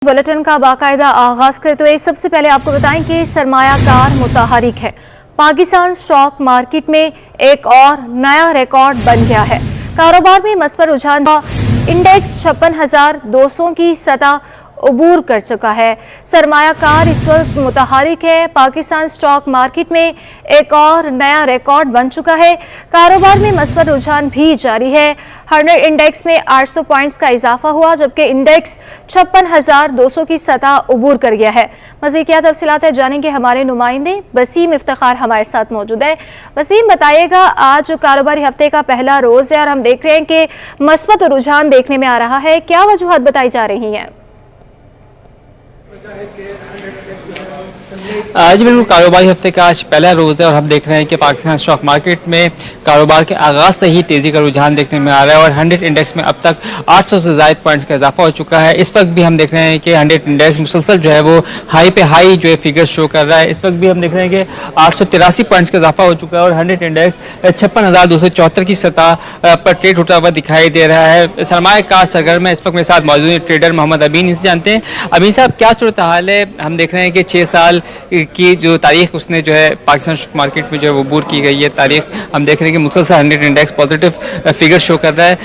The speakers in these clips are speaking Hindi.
बुलेटिन का बाकायदा आगाज करते हुए सबसे पहले आपको बताएं कि सरमायाकार मुतहरिक है। पाकिस्तान स्टॉक मार्केट में एक और नया रिकॉर्ड बन गया है। कारोबार में मस्बत रुझान था। इंडेक्स 56,200 की सतह अबूर कर चुका है। सरमायाकार इस वक्त मुतहरिक है। पाकिस्तान स्टॉक मार्केट में एक और नया रिकॉर्ड बन चुका है। कारोबार में मस्बत रुझान भी जारी है। 100 इंडेक्स में 800 पॉइंट्स का इजाफा हुआ, जबकि इंडेक्स 56,200 की सतह अबूर कर गया है। मज़ीद क्या तफसीलात है जानेंगे हमारे नुमाइंदे वसीम इफ्तिखार हमारे साथ मौजूद है। वसीम, बताइएगा, आज कारोबारी हफ्ते का पहला रोज है और हम देख रहे हैं कि मस्बत रुझान देखने में आ रहा है। क्या वजूहत बताई जा रही हैं? आज बिल्कुल कारोबारी हफ्ते का आज पहला रोज़ है और हम देख रहे हैं कि पाकिस्तान स्टॉक मार्केट में कारोबार के आगाज़ से ही तेज़ी का रुझान देखने में आ रहा है और 100 इंडेक्स में अब तक 800 से ज़ायद पॉइंट्स का इजाफा हो चुका है। इस वक्त भी हम देख रहे हैं कि 100 इंडेक्स मुसलसल जो है वो हाई पे हाई जो है फिगर शो कर रहा है। इस वक्त भी हम देख रहे हैं कि 883 पॉइंट्स का इजाफा हो चुका है और 100 इंडेक्स 56,274 की सतह पर ट्रेड होता हुआ दिखाई दे रहा है। सरमायाकार सरगर्म है। इस वक्त मेरे साथ मौजूद है ट्रेडर मोहम्मद अमीन। इनसे जानते हैं, अमीन साहब, क्या सूरत हाल है? हम देख रहे हैं कि 6 साल की जो तारीख उसने जो है पाकिस्तान स्टॉक मार्केट में जो है वो अबूर की गई है तारीख। हम देख रहे हैं कि मुसलसल 100 इंडेक्स पॉजिटिव फिगर शो कर रहा है।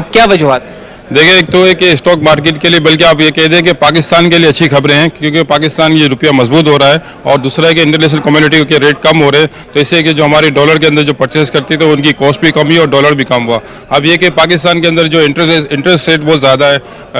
क्या वजूहत है? देखिए, एक तो है कि स्टॉक मार्केट के लिए, बल्कि आप ये कह दें कि पाकिस्तान के लिए अच्छी खबरें हैं, क्योंकि पाकिस्तान ये रुपया मजबूत हो रहा है और दूसरा है कि इंटरनेशनल कम्युनिटी के रेट कम हो रहे हैं, तो इससे कि जो हमारी डॉलर के अंदर जो परचेस करती थी उनकी कॉस्ट भी कम हुई और डॉलर भी कम हुआ। अब ये कि पाकिस्तान के अंदर जो इंटरेस्ट रेट बहुत ज़्यादा है,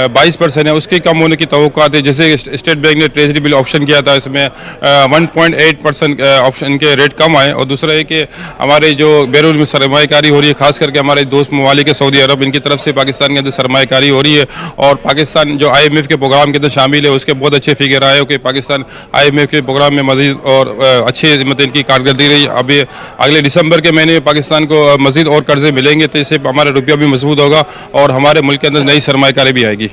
22% है, उसके कम होने की तवक्कुआत है। जैसे स्टेट बैंक ने ट्रेजरी बिल ऑप्शन किया था, इसमें 1.8% ऑप्शन के रेट कम आए। और दूसरा है कि हमारे जो बैरून में सरमायाकारी हो रही है, खास करके हमारे दोस्त ममालिक है सऊदी अरब, इनकी तरफ से पाकिस्तान के अंदर सरमायाकारी हो रही है और पाकिस्तान जो IMF के प्रोग्राम के अंदर शामिल है उसके बहुत अच्छे फिगर आए हो कि पाकिस्तान IMF के प्रोग्राम में मजीद और अच्छे मतलब इनकी कारकर्दगी रही। अभी अगले दिसंबर के महीने में पाकिस्तान को मजीद और कर्जे मिलेंगे, तो इससे हमारा रुपया भी मजबूत होगा और हमारे मुल्क के अंदर नई सरमायाकारी भी आएगी।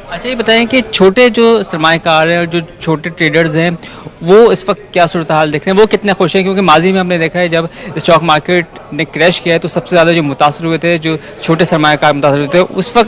अच्छा, ये बताएं कि छोटे जो सरमायाकार हैं और जो छोटे ट्रेडर्स हैं वो इस वक्त क्या सूरत हाल देख रहे हैं, वो कितने खुश हैं? क्योंकि माजी में हमने देखा है जब स्टॉक मार्केट ने क्रैश किया है तो सबसे ज़्यादा जो मुतासर हुए थे जो छोटे सरमायाकार मुतासर हुए थे।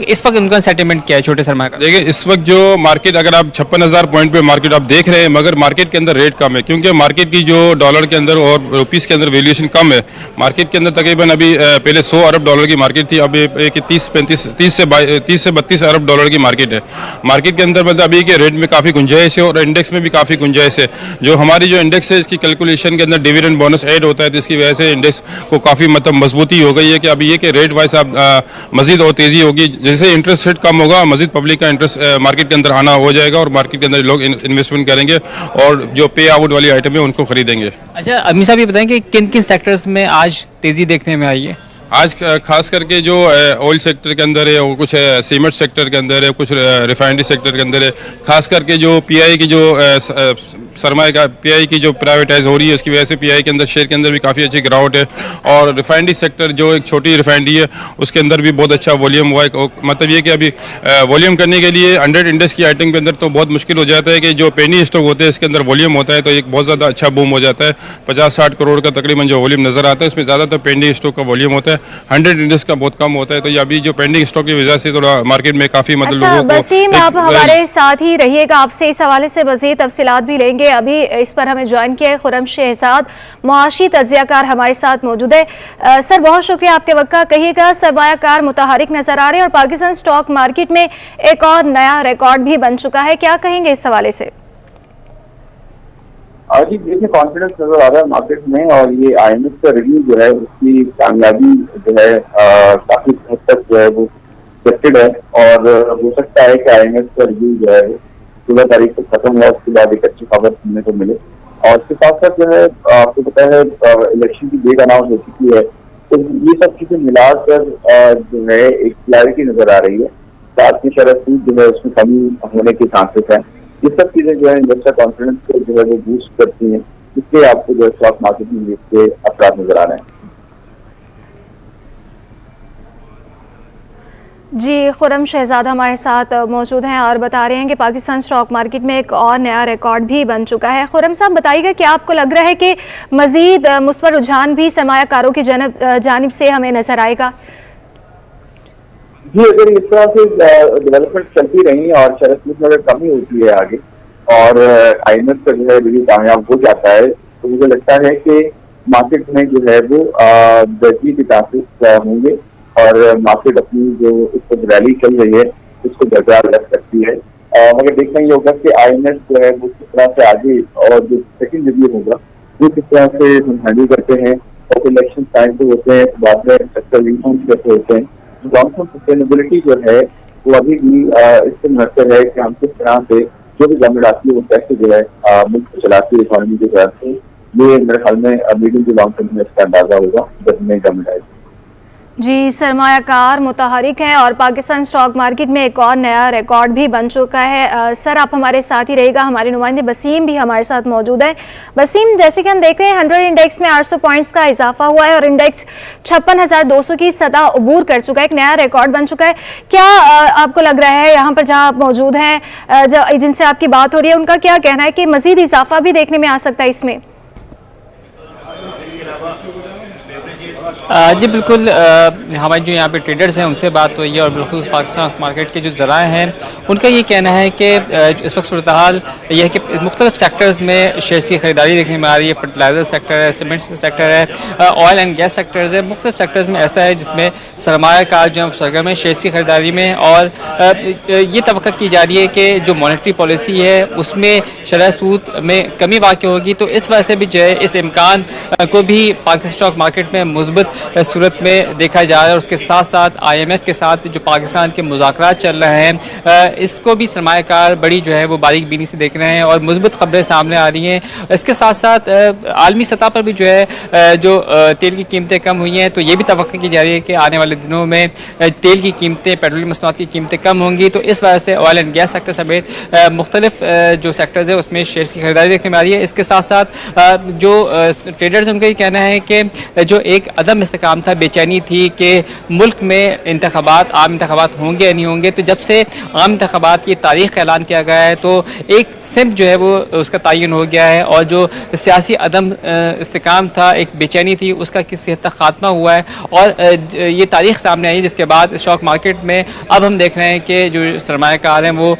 इस वक्त उनका सेटलमेंट क्या है छोटे सरमायाकार? देखिए, इस वक्त जो मार्केट, अगर आप 56,000 पॉइंट पे मार्केट आप देख रहे हैं, मगर मार्केट के अंदर रेट कम है, क्योंकि मार्केट की जो डॉलर के अंदर और रुपीज़ के अंदर वैल्यूएशन कम है। मार्केट के अंदर तकरीबन अभी पहले 100 अरब डॉलर की मार्केट थी, अब 30 से 32 अरब डॉलर की मार्केट है। मार्केट के अंदर मतलब अभी के रेट में काफ़ी गुंजाइश है और इंडेक्स में भी काफ़ी गुंजाइश है। जो हमारी जो इंडेक्स है इसकी कैलकुलेशन के अंदर डिविडेंड बोनस ऐड होता है, तो इसकी वजह से इंडेक्स को काफ़ी मतलब मजबूती हो गई है कि अभी ये कि रेट वाइज अब मजीद और तेज़ी होगी। जैसे इंटरेस्ट रेट कम होगा, मजीद पब्लिक का इंटरेस्ट मार्केट के अंदर आना हो जाएगा और मार्केट के अंदर लोग इन्वेस्टमेंट करेंगे और जो पे आउट वाली आइटम है उनको खरीदेंगे। अच्छा अमीन साहब, ये बताएं कि किन किन सेक्टर्स में आज तेज़ी देखने में आई है? आज खास करके जो ऑयल सेक्टर के अंदर है और कुछ सीमेंट सेक्टर के अंदर है, कुछ रिफाइनरी सेक्टर के अंदर है। खास करके जो PI की जो सरमाया का PI की जो प्राइवेटाइज हो रही है उसकी वजह से PI के अंदर शेयर के अंदर भी काफ़ी अच्छी गिरावट है। और रिफाइनरी सेक्टर जो एक छोटी रिफाइनरी है उसके अंदर भी बहुत अच्छा वॉल्यूम हुआ है। मतलब ये कि अभी वॉल्यूम करने के लिए 100 इंडेक्स की आइटम के अंदर तो बहुत मुश्किल हो जाता है कि जो पेनी स्टॉक होते हैं इसके अंदर वॉल्यूम होता है तो एक बहुत ज़्यादा अच्छा बूम हो जाता है। 50-60 करोड़ का तकरीबन जो वॉल्यूम नजर आता है उसमें ज़्यादातर पेंडिंग स्टॉक का वॉल्यूम होता है। 100 इंडेक्स का बहुत कम होता है। तो ये अभी जो पेंडिंग स्टॉक की वजह से थोड़ा मार्केट में काफ़ी मतलब लोगों को। वसीम, आप हमारे साथ ही रहिएगा, आपसे इस हवाले से मज़ीद तफसीलात भी लेंगे। अभी इस पर हमें ज्वाइन किया है खुर्रम शहजाद, मुआशी तज्जियाकार हमारे साथ मौजूद है। सर, बहुत शुक्रिया आपके वक्त का। कहिएगा, सरमायाकार मुतहरिक नजर आ रहे हैं और पाकिस्तान स्टॉक मार्केट में एक और नया रिकॉर्ड भी बन चुका है, क्या कहेंगे इस हवाले से? जी देखिए, कॉन्फिडेंस नजर आ रहा है मार्केट में और ये IMF का रिव्यू जो है उसकी कामयाबी जो है काफी हद तक जो है वो एक्सपेक्टेड है और हो सकता है कि IMF का रिव्यू जो है 16 तारीख को खत्म हुआ, उसके बाद एक अच्छी खबर सुनने को मिले। और उसके साथ साथ जो है आपको पता है इलेक्शन की डेट अनाउंस हो चुकी है, तो ये सब चीजें मिलाकर जो है एक क्लैरिटी नजर आ रही है। साथ ही शरद सूद जो है उसमें कमी होने के चांसेस है। ये सब चीजें जो है इन्वेस्टर कॉन्फिडेंस को जो है वो बूस्ट करती हैं, इसलिए आपको जो है स्टॉक मार्केट में इसके असर नजर आ रहे हैं। जी, खुर्रम शहजाद हमारे साथ मौजूद हैं और बता रहे हैं कि पाकिस्तान स्टॉक मार्केट में एक और नया रिकॉर्ड भी बन चुका है। खुर्रम साहब, बताइएगा क्या आपको लग रहा है कि मजीद मुस्बत रुझान भी सरमायाकारों की जानिब से हमें नजर आएगा? जी, अगर इस तरह से डेवलपमेंट चलती रही और शरद सूद में अगर कमी होती है आगे और आईएमएफ का जो है रिव्यू कामयाब हो जाता है, तो मुझे लगता है कि मार्केट में जो है वो वृद्धि के चांसेस होंगे और मार्केट अपनी जो इस वक्त रैली चल रही है उसको बरकरार रख सकती है। मगर देखना ये होगा कि आईएमएफ जो है वो किस तरह से आगे और जो सेकंड रिव्यू होगा वो किस तरह से हम हैंडल करते हैं और इलेक्शन टाइम पे होते हैं, बाद में सेक्टर रिफॉर्म्स कैसे होते हैं। लॉन्ग टर्म सस्टेनेबिलिटी जो है वो अभी भी इससे मुनसर है कि हम किस तरह से जो भी गवर्नमेंट आती है वो कैसे जो है मुल्क को चलाती है इकॉनमी के तरह से। ये मेरे ख्याल में मीडियम टू लॉन्ग टर्म में इसका अंदाजा होगा जब नई गवर्नमेंट आएगी। जी, सरमायाकार मुतहरिक हैं और पाकिस्तान स्टॉक मार्केट में एक और नया रिकॉर्ड भी बन चुका है। सर, आप हमारे साथ ही रहेगा, हमारे नुमाइंदे वसीम भी हमारे साथ मौजूद है। वसीम, जैसे कि हम देख रहे हैं 100 इंडेक्स में 800 पॉइंट्स का इजाफा हुआ है और इंडेक्स 56,200 की सतह अबूर कर चुका है, एक नया रिकॉर्ड बन चुका है। क्या आपको लग रहा है यहाँ पर जहाँ आप मौजूद हैं, जिनसे आपकी बात हो रही है, उनका क्या कहना है कि मजीद इजाफा भी देखने में आ सकता है इसमें? जी बिल्कुल, हमारे जो यहाँ पे ट्रेडर्स हैं उनसे बात हुई है और बिल्कुल पाकिस्तान मार्केट के जो ज़राए हैं उनका ये कहना है कि इस वक्त सूरत हाल यह है कि मुख्तलिफ सेक्टर्स में शेयर्स की खरीदारी देखने में आ रही है। फर्टिलाइजर सेक्टर है, सीमेंट सेक्टर है, ऑयल एंड गैस सेक्टर्स है। मुख्तलिफ सेक्टर्स में ऐसा है जिसमें सरमायाकार जो है सरगर्म है शेयर्स की खरीदारी में, और ये तवक्को की जा रही है कि जो मॉनेटरी पॉलिसी है उसमें शरह सूद में कमी वाक़ होगी। तो इस वजह से भी जो है इस इम्कान को भी पाकिस्तान स्टॉक मार्केट में मुस्बत सूरत में देखा जा रहा है। और उसके साथ साथ IMF के साथ जो पाकिस्तान के मुज़ाकरात चल रहे हैं इसको भी सरमायाकार बड़ी जो है वो बारीक बीनी से देख रहे हैं और मुस्बत खबरें सामने आ रही हैं। इसके साथ साथ आलमी सतह पर भी जो है जो तेल की कीमतें कम हुई हैं, तो ये भी तवक्को की जा रही है कि आने वाले दिनों में तेल की कीमतें, पेट्रोलियम मसनूआत की कीमतें कम होंगी। तो इस वजह से ऑयल एंड गैस सेक्टर समेत मुख्तलिफ जो सेक्टर्स है उसमें शेयर्स की खरीदारी देखने में आ रही है। इसके साथ साथ जो ट्रेडर्स हैं उनका ये कहना है कि जो एक अदम इस्तेकाम था, बेचैनी थी कि मुल्क में इंतखाबात, आम इंतखाबात होंगे या नहीं होंगे। तो जब से आम इंतखाबात की तारीख का ऐलान किया गया है तो एक सिम्त जो है वो उसका तयन हो गया है और जो सियासी अदम इस्तेकाम था, एक बेचैनी थी, उसका किसी हद तक खात्मा हुआ है और ये तारीख सामने आई जिसके बाद स्टॉक मार्केट में अब हम देख रहे हैं कि जो सरमायाकार हैं वो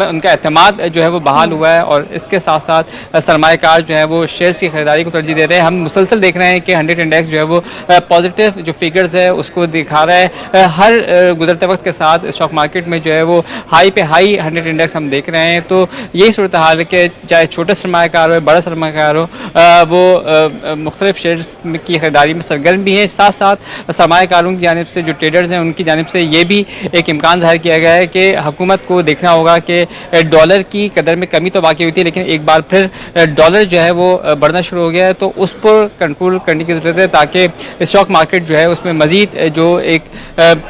उनका एतमाद जो है वो बहाल हुआ है और इसके साथ साथ सरमायाकार जो है वो शेयर्स की खरीदारी को तरजीह दे रहे हैं। हम मुसलसल देख रहे हैं कि 100 इंडेक्स जो है वो पॉजिटिव जो फिगर्स है उसको दिखा रहा है। हर गुजरते वक्त के साथ स्टॉक मार्केट में जो है वो हाई पे हाई 100 इंडेक्स हम देख रहे हैं। तो यही सूरत हाल है कि चाहे छोटे सरमायाकार हो, बड़ा सरमायाकार हो, वो मुख्तलिफ शेयर्स की खरीदारी में सरगर्म भी हैं। साथ साथ सरमायाकारों की जानिब से जो ट्रेडर्स हैं उनकी जानिब से ये भी एक इम्कान ज़ाहिर किया गया है कि हुकूमत को देखना होगा कि डॉलर की कदर में कमी तो बाकी हुई थी, लेकिन एक बार फिर डॉलर जो है वो बढ़ना शुरू हो गया है। तो उस पर कंट्रोल करने की ज़रूरत है ताकि स्टॉक मार्केट जो है उसमें मज़ीद जो एक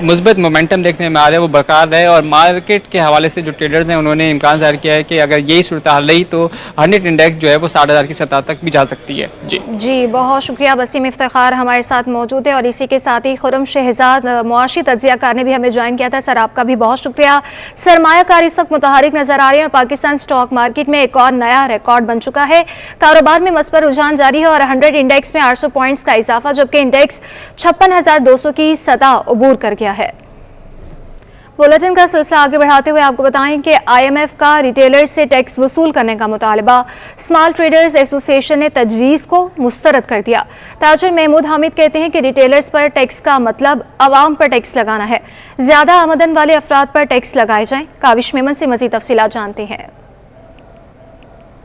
मुस्बत मोमेंटम देखने में आ रहा है वो बरकरार रहे। और मार्केट के हवाले से जो ट्रेडर्स हैं उन्होंने इम्कान ज़ाहिर किया है कि अगर यही सूरत हाल रही तो 100 इंडेक्स जो है वो 60,000 की सतह तक भी जा सकती है। जी, बहुत शुक्रिया। वसीम इफ्तिखार हमारे साथ मौजूद है और इसी के साथ ही खुर्रम शहजाद मुआशी तज्जियाकार ने भी हमें ज्वाइन किया था। सर, आपका भी बहुत शुक्रिया। सरमायाकार इस वक्त मुतहरिक नजर आ रहे हैं और पाकिस्तान स्टॉक मार्केट में एक और नया रिकॉर्ड बन चुका है। कारोबार में मस्बत रुझान जारी है और 100 इंडेक्स में 800 पॉइंट्स का इजाफा, जबकि इंडेक्स 56,200 की सतह अबूर कर गया है। बुलेटिन का सिलसिला आगे बढ़ाते हुए आपको बताएं कि IMF का रिटेलर्स से टैक्स वसूल करने का मुतालबा स्मॉल ट्रेडर्स एसोसिएशन ने तजवीज़ को मुस्तरद कर दिया। ताजर महमूद हामिद कहते हैं कि रिटेलर्स पर टैक्स का मतलब आवाम पर टैक्स लगाना है, ज़्यादा आमदन वाले अफराद पर टैक्स लगाए जाएं। काविश मेमन से मज़ीद तफसीलात जानते हैं।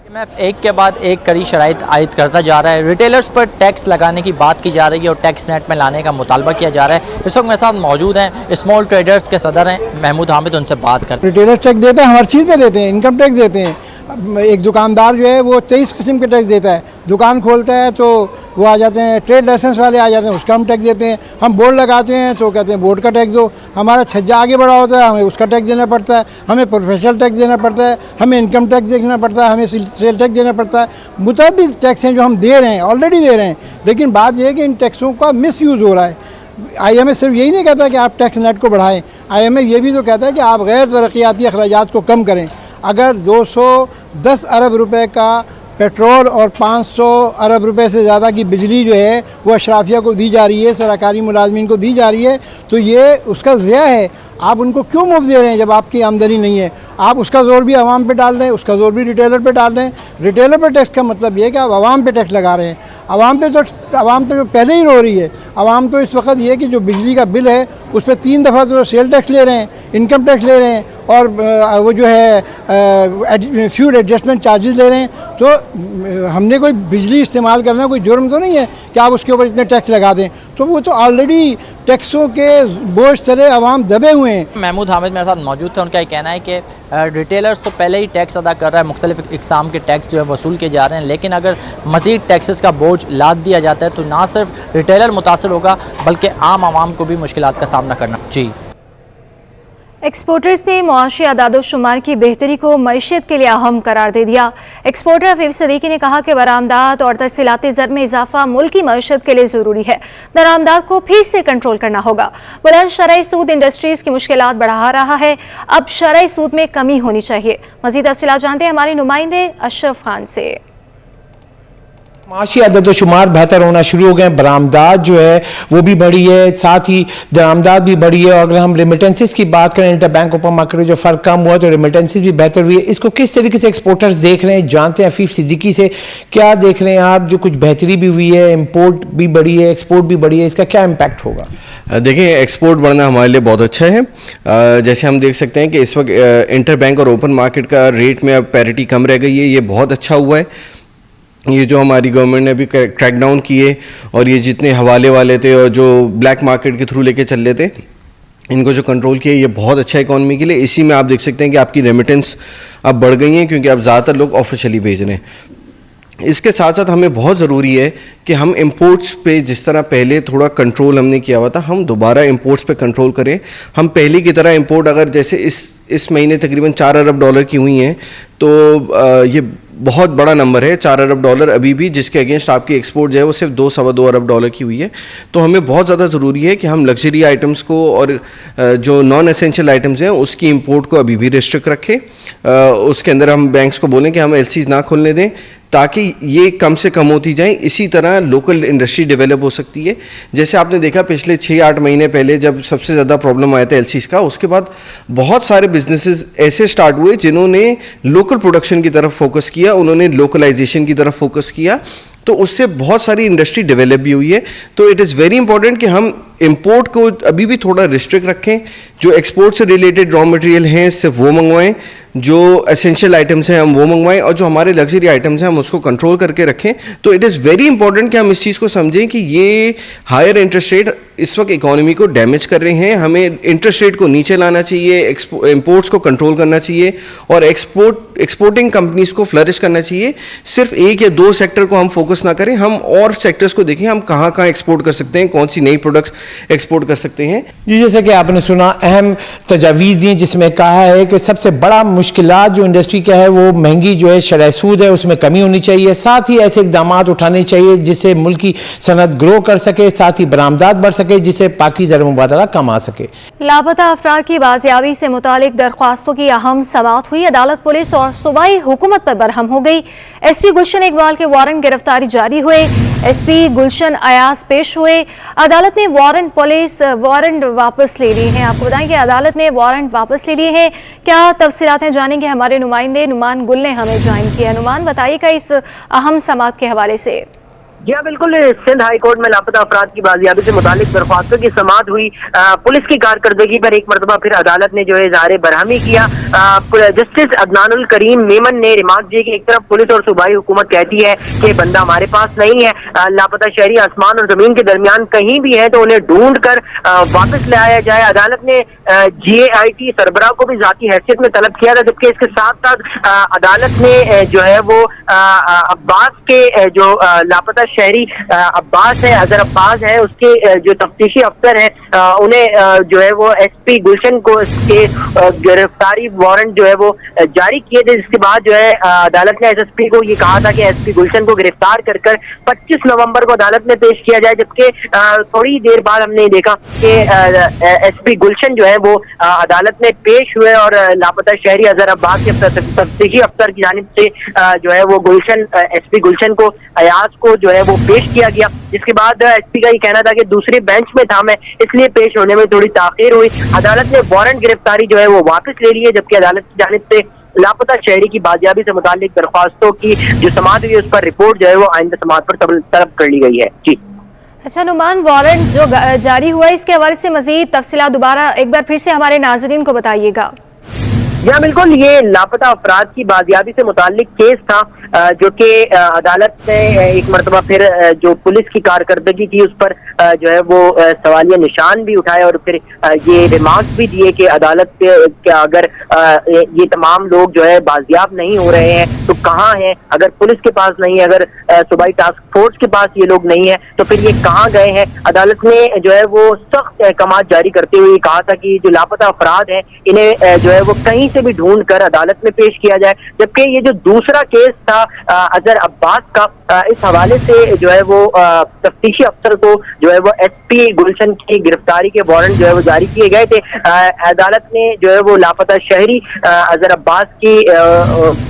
IMF एक के बाद एक कड़ी शराइत आयद करता जा रहा है। रिटेलर्स पर टैक्स लगाने की बात की जा रही है और टैक्स नेट में लाने का मुतालबा किया जा रहा है। इस वक्त मेरे साथ मौजूद हैं स्मॉल ट्रेडर्स के सदर हैं महमूद हामिद, उनसे बात करते हैं। रिटेलर्स टैक्स देते हैं, हर चीज़ पे देते हैं, इनकम टैक्स देते हैं। एक दुकानदार जो है वो 23 किस्म के टैक्स देता है। दुकान खोलता है तो वो आ जाते हैं, ट्रेड लाइसेंस वाले आ जाते हैं, उसका हम टैक्स देते हैं। हम बोर्ड लगाते हैं तो कहते हैं बोर्ड का टैक्स दो। हमारा छज्जा आगे बढ़ा होता है, हमें उसका टैक्स देना पड़ता है। हमें प्रोफेशनल टैक्स देना पड़ता है, हमें इनकम टैक्स देना पड़ता है, हमें सेल टैक्स देना पड़ता है। मुतअद्दिद टैक्स हैं जो हम दे रहे हैं, ऑलरेडी दे रहे हैं। लेकिन बात यह है कि इन टैक्सों का मिसयूज़ हो रहा है। IMF सिर्फ यही नहीं कहता कि आप टैक्स नेट को बढ़ाएं, IMF ये भी तो कहता है कि आप गैर तरक्याती अखराजात को कम करें। अगर 210 अरब रुपए का पेट्रोल और 500 अरब रुपए से ज़्यादा की बिजली जो है वो अशराफिया को दी जा रही है, सरकारी मुलाजमीन को दी जा रही है, तो ये उसका ज़िया है। आप उनको क्यों मुफ्त दे रहे हैं जब आपकी आमदनी नहीं है? आप उसका ज़ोर भी आवाम पे डाल रहे हैं, उसका ज़ोर भी रिटेलर पे डाल रहे हैं। रिटेलर पे टैक्स का मतलब ये है कि आप आवाम पे टैक्स लगा रहे हैं। आवाम पे जो पहले ही रो रही है। आवाम तो इस वक्त ये है कि जो बिजली का बिल है उस पर 3 दफ़ा तो सेल टैक्स ले रहे हैं, इनकम टैक्स ले रहे हैं, और वो जो है फ्यूल एडजस्टमेंट चार्जेस ले रहे हैं। तो हमने कोई बिजली इस्तेमाल करना कोई जुर्म तो नहीं है कि आप उसके ऊपर इतने टैक्स लगा दें। तो वो तो ऑलरेडी टैक्सों के बोझ तले आवाम दबे हुए हैं। महमूद हामिद मेरे साथ मौजूद थे। उनका ये कहना है कि रिटेलर्स तो पहले ही टैक्स अदा कर रहा है, मुख्तलिफ इकसाम के टैक्स जो है वसूल किए जा रहे हैं, लेकिन अगर मज़ीद टैक्सेस का बोझ लाद दिया जाता है तो ना सिर्फ रिटेलर मुतासर होगा बल्कि आम आवाम को भी मुश्किलात का सामना करना। जी, एक्सपोर्टर्स ने मुआशी आदाद-ओ-शुमार की बेहतरी को मईशत के लिए अहम करार दे दिया। एक्सपोर्टर हफीज़ सदीकी ने कहा कि बरामदात और तरसीलाती ज़र में इजाफा मुल्क की मईशत के लिए ज़रूरी है। दरामदात को फिर से कंट्रोल करना होगा। बुलंद शरई सूद इंडस्ट्रीज़ की मुश्किलात बढ़ा रहा है, अब शरई सूद में कमी होनी चाहिए। मज़ीद तफसीलात जानते हैं हमारे नुमाइंदे अशरफ खान से। माशी अदद-ओ-शुमार बेहतर होना शुरू हो गए, बरामदात जो है वो भी बढ़ी है, साथ ही दरामदात भी बढ़ी है। और अगर हम रेमिटेंसेस की बात करें, इंटर बैंक ओपन मार्केट में जो फ़र्क कम हुआ तो रेमिटेंसेस भी बेहतर हुई है। इसको किस तरीके से एक्सपोर्टर्स देख रहे हैं, जानते हैं हफीफ सिद्दीकी से। क्या देख रहे हैं आप, जो कुछ बेहतरी भी हुई है, इम्पोर्ट भी बढ़ी है, एक्सपोर्ट भी बढ़ी है, इसका क्या इम्पैक्ट होगा? देखिए, एक्सपोर्ट बढ़ना हमारे लिए बहुत अच्छा है। जैसे हम देख सकते हैं कि इस वक्त इंटर बैंक और ओपन मार्केट का रेट में अब पैरिटी कम रह गई है, ये बहुत अच्छा हुआ है। ये जो हमारी गवर्नमेंट ने भी क्रैक डाउन किए और ये जितने हवाले वाले थे और जो ब्लैक मार्केट के थ्रू लेके चल रहे थे, इनको जो कंट्रोल किया, ये बहुत अच्छा है इकॉनमी के लिए। इसी में आप देख सकते हैं कि आपकी रेमिटेंस अब बढ़ गई हैं, क्योंकि अब ज़्यादातर लोग ऑफिशियली भेज रहे हैं। इसके साथ साथ हमें बहुत ज़रूरी है कि हम इंपोर्ट्स पे जिस तरह पहले थोड़ा कंट्रोल हमने किया हुआ था, हम दोबारा इंपोर्ट्स पे कंट्रोल करें। हम पहले की तरह इंपोर्ट अगर जैसे इस महीने तकरीबन 4 अरब डॉलर की हुई हैं, तो ये बहुत बड़ा नंबर है। 4 अरब डॉलर अभी भी, जिसके अगेंस्ट आपकी एक्सपोर्ट जो है वो सिर्फ 2-2.25 अरब डॉलर की हुई है। तो हमें बहुत ज़्यादा ज़रूरी है कि हम लग्जरी आइटम्स को और जो नॉन एसेंशियल आइटम्स हैं उसकी इंपोर्ट को अभी भी रिस्ट्रिक्ट रखें। उसके अंदर हम बैंक्स को बोलें कि हम एलसीज ना खोलने दें, ताकि ये कम से कम होती जाए। इसी तरह लोकल इंडस्ट्री डेवलप हो सकती है। जैसे आपने देखा पिछले 6-8 महीने पहले जब सबसे ज़्यादा प्रॉब्लम आया था एलसीज का, उसके बाद बहुत सारे बिजनेसेस ऐसे स्टार्ट हुए जिन्होंने लोकल प्रोडक्शन की तरफ फोकस किया, उन्होंने लोकलाइजेशन की तरफ फोकस किया, तो उससे बहुत सारी इंडस्ट्री डेवलप भी हुई है। तो इट इज़ वेरी इंपॉर्टेंट कि हम इंपोर्ट को अभी भी थोड़ा रिस्ट्रिक्ट रखें। जो एक्सपोर्ट से रिलेटेड रॉ मटेरियल हैं सिर्फ वो मंगवाएं, जो एसेंशियल आइटम्स हैं हम वो मंगवाएं, और जो हमारे लग्जरी आइटम्स हैं हम उसको कंट्रोल करके रखें। तो इट इज़ वेरी इंपॉर्टेंट कि हम इस चीज़ को समझें कि ये हायर इंटरेस्ट रेट इस वक्त इकोनॉमी को डैमेज कर रहे हैं। हमें इंटरेस्ट रेट को नीचे लाना चाहिए, इंपोर्ट्स को कंट्रोल करना चाहिए और एक्सपोर्टिंग कंपनीज को फ्लरिश करना चाहिए। सिर्फ 1 या 2 सेक्टर को हम फोकस ना करें, हम और सेक्टर्स को देखें, हम कहाँ कहाँ एक्सपोर्ट कर सकते हैं, कौन सी नई प्रोडक्ट्स एक्सपोर्ट कर सकते हैं। जी, जैसे कि आपने सुना अहम तजावीज़ दी जिसमें कहा है कि सबसे बड़ा मुश्किलात जो इंडस्ट्री का है वो महंगी जो है शरह सूद है, उसमें कमी होनी चाहिए। साथ ही ऐसे इकदाम उठाने चाहिए जिससे मुल्क की सनत ग्रो कर सके, साथ ही बरामदात बढ़ सके, जिससे पाकीज़ा मुबादला कम आ सके। लापता अफराद की बाजियाबी से मुतालिक दरख्वास्तों की अहम समाअत हुई। अदालत, पुलिस और सूबाई हुकूमत पर बरहम हो गई। एसपी गुलशन इकबाल के वारंट गिरफ्तारी जारी हुए। एसपी गुलशन अयाज पेश हुए। अदालत ने वारंट वापस ले लिए हैं। आपको बताएं कि अदालत ने वारंट वापस ले लिए हैं। क्या तफसीलात हैं जानेंगे हमारे नुमाइंदे नुमान गुल ने हमें ज्वाइन किया। नुमान, बताइएगा इस अहम समाअत के हवाले से। जी हाँ, बिल्कुल। सिंध हाई कोर्ट में लापता अफराद की बाजियाबी से मुतालिक दरख्वास्तों की समाअत हुई। पुलिस की कारकर्दगी पर एक मरतबा फिर अदालत ने जो है इज़हार बरहमी किया। जस्टिस अदनानुल करीम मेमन ने रिमार्क दिए कि एक तरफ पुलिस और सूबाई हुकूमत कहती है कि बंदा हमारे पास नहीं है, लापता शहरी आसमान और जमीन के दरमियान कहीं भी है तो उन्हें ढूंढ कर वापस ले आया जाए। अदालत ने GAIT सरबराह को भी जाती हैसियत में तलब किया था, जबकि इसके साथ साथ अदालत ने जो है वो अब्बास के जो लापता शहरी अब्बास है, अजहर अब्बास है, उसके जो तफ्तीशी अफसर हैं उन्हें जो है वो एसपी गुलशन को इसके गिरफ्तारी वारंट जो है वो जारी किए थे, जिसके बाद जो है अदालत ने एसएसपी को ये कहा था कि एसपी गुलशन को गिरफ्तार कर 25 नवंबर को अदालत में पेश किया जाए। जबकि थोड़ी देर बाद हमने देखा कि एसपी गुलशन जो है वो अदालत में पेश हुए और लापता शहरी अजहर अब्बास के तफ्तीशी अफसर की जानिब से जो है वो एसपी गुलशन को अयाज को जो है वो पेश किया गया, जिसके बाद एसपी का ये कहना था कि दूसरे बेंच में था मैं, इसलिए पेश होने में थोड़ी ताखीर हुई। अदालत ने वारंट गिरफ्तारी जो है वो वापस ले ली है, जबकि अदालत की जानिब से लापता शहरी की बाजियाबी से मुताल्लिक दरख्वास्तों की जो समाअत हुई उस पर रिपोर्ट जो है वो आइंदा समाअत पर तलब कर ली गई है। जी अच्छा नुमान, वारंट जो जारी हुआ है इसके हवाले से मजीद तफसीलात दोबारा एक बार फिर से हमारे नाजरीन को बताइएगा। या बिल्कुल, ये लापता अफराद की बाजियाबी से मुताल्लिक केस था जो कि अदालत ने एक मरतबा फिर जो पुलिस की कारकर्दगी थी उस पर जो है वो सवालिया निशान भी उठाए और फिर ये रिमार्क्स भी दिए कि अदालत के अगर ये तमाम लोग जो है बाजियाब नहीं हो रहे हैं तो कहाँ हैं, अगर पुलिस के पास नहीं है, अगर सूबाई टास्क फोर्स के पास ये लोग नहीं है तो फिर ये कहाँ गए हैं। अदालत ने जो है वो सख्त अहकामात जारी करते हुए कहा था कि जो लापता अफराद हैं इन्हें जो है वो कहीं से भी ढूंढ कर अदालत में पेश किया जाए। जबकि ये जो दूसरा केस था अजहर अब्बास का, इस हवाले से जो है वो तफ्तीशी अफसर को जो है वो एसपी गुलशन की गिरफ्तारी के वारंट जो है वो जारी किए गए थे। अदालत ने जो है वो लापता शहरी अजहर अब्बास की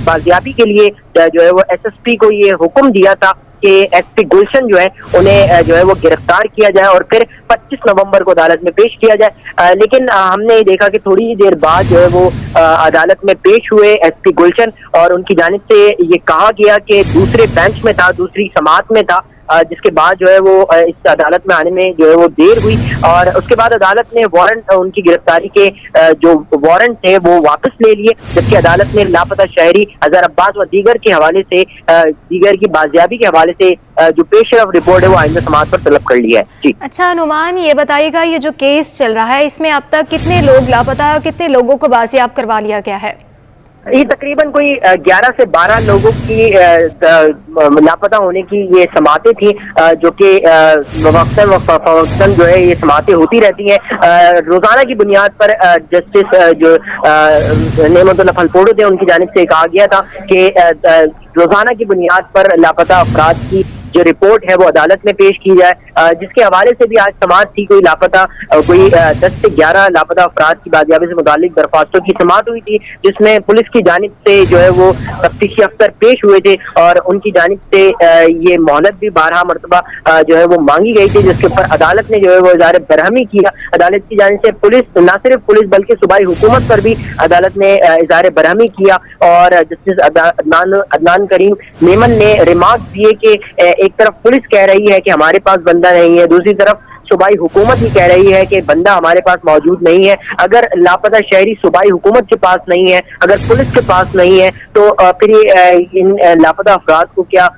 बाजियाबी के लिए जो है वो एसएसपी को ये हुक्म दिया था कि एसपी गुलशन जो है उन्हें जो है वो गिरफ्तार किया जाए और फिर 25 नवंबर को अदालत में पेश किया जाए। लेकिन हमने देखा कि थोड़ी देर बाद जो है वो अदालत में पेश हुए एसपी गुलशन और उनकी जानिब से ये कहा गया कि दूसरे बेंच में था, दूसरी समाअत में था, जिसके बाद जो है वो इस अदालत में आने में जो है वो देर हुई और उसके बाद अदालत ने वारंट उनकी गिरफ्तारी के जो वारंट थे वो वापस ले लिए। जबकि अदालत ने लापता शहरी अजहर अब्बास व दीगर के हवाले से दीगर की बाजियाबी के हवाले से जो पेशरफ रिपोर्ट है वो आइंदा समाअत पर तलब कर लिया है। जी अच्छा नुमान, ये बताइएगा ये जो केस चल रहा है इसमें अब तक कितने लोग लापता है और कितने लोगों को बाजियाब करवा लिया गया है? ये तकरीबन कोई 11 से 12 लोगों की लापता होने की ये समातें थी जो कि वक्तन जो है ये समातें होती रहती हैं। रोजाना की बुनियाद पर जस्टिस जो नेमतुल्लाह फलपोडो थे उनकी जानिब से कहा गया था कि रोजाना की बुनियाद पर लापता अफराद की जो रिपोर्ट है वो अदालत में पेश की जाए, जिसके हवाले से भी आज समाअत थी। कोई लापता कोई 10 से 11 लापता अफराद की बाजियाबी से मुताल्लिक दरख्वास्तों की समाअत हुई थी, जिसमें पुलिस की जानिब से जो है वो तफ्तीशी अफसर पेश हुए थे और उनकी जानिब से ये मोहलत भी 12 मरतबा जो है वो मांगी गई थी, जिसके ऊपर अदालत ने जो है वो इज़हार बरहमी किया। अदालत की जानिब से पुलिस, न सिर्फ पुलिस बल्कि सूबाई हुकूमत पर भी अदालत ने इज़हार बरहमी किया और जस्टिस अदनान करीम मेमन ने रिमार्क दिए कि एक तरफ पुलिस कह रही है कि हमारे पास बंदा नहीं है, दूसरी तरफ सूबाई हुकूमत ही कह रही है कि बंदा हमारे पास मौजूद नहीं है। अगर लापता शहरी सूबाई हुकूमत के पास नहीं है, अगर पुलिस के पास नहीं है तो फिर ये इन लापता अफराद को क्या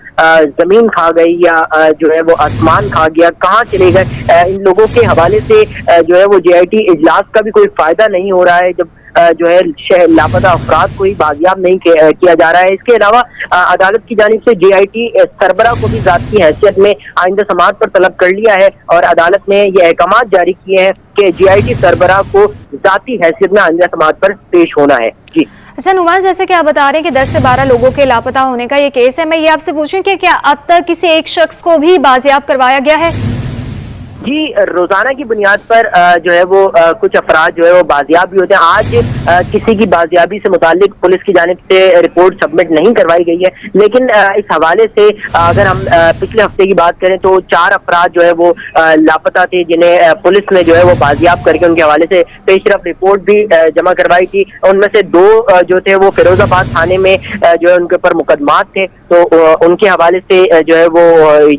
जमीन खा गई या जो है वो आसमान खा गया, कहाँ चले गए? इन लोगों के हवाले से जो है वो JIT इजलास का भी कोई फायदा नहीं हो रहा है जब जो है लापता अफराद को ही बाजियाब नहीं किया जा रहा है। इसके अलावा अदालत की जानिब से JIT सरबरा को भी ज़ाती हैसियत में आइंदा समाअत पर तलब कर लिया है और अदालत ने ये अहकामात जारी किए हैं कि JIT सरबरा को ज़ाती हैसियत में आइंदा समाअत पर पेश होना है। जी अच्छा नुमान, जैसे कि आप बता रहे हैं कि 10 से 12 लोगों के लापता होने का ये केस है, मैं ये आपसे पूछूं कि क्या अब तक किसी एक शख्स को भी बाजियाब करवाया गया है? जी, रोजाना की बुनियाद पर जो है वो कुछ अफराद जो है वो बाजियाब भी होते हैं। आज किसी की बाजियाबी से मुताल्लिक पुलिस की जानिब से रिपोर्ट सबमिट नहीं करवाई गई है, लेकिन इस हवाले से अगर हम पिछले हफ्ते की बात करें तो 4 अफराद जो है वो लापता थे, जिन्हें पुलिस ने जो है वो बाजियाब करके उनके हवाले से पेशरफ रिपोर्ट भी जमा करवाई थी। उनमें से 2 जो थे वो फिरोजाबाद थाने में जो है उनके ऊपर मुकदमात थे, तो उनके हवाले से जो है वो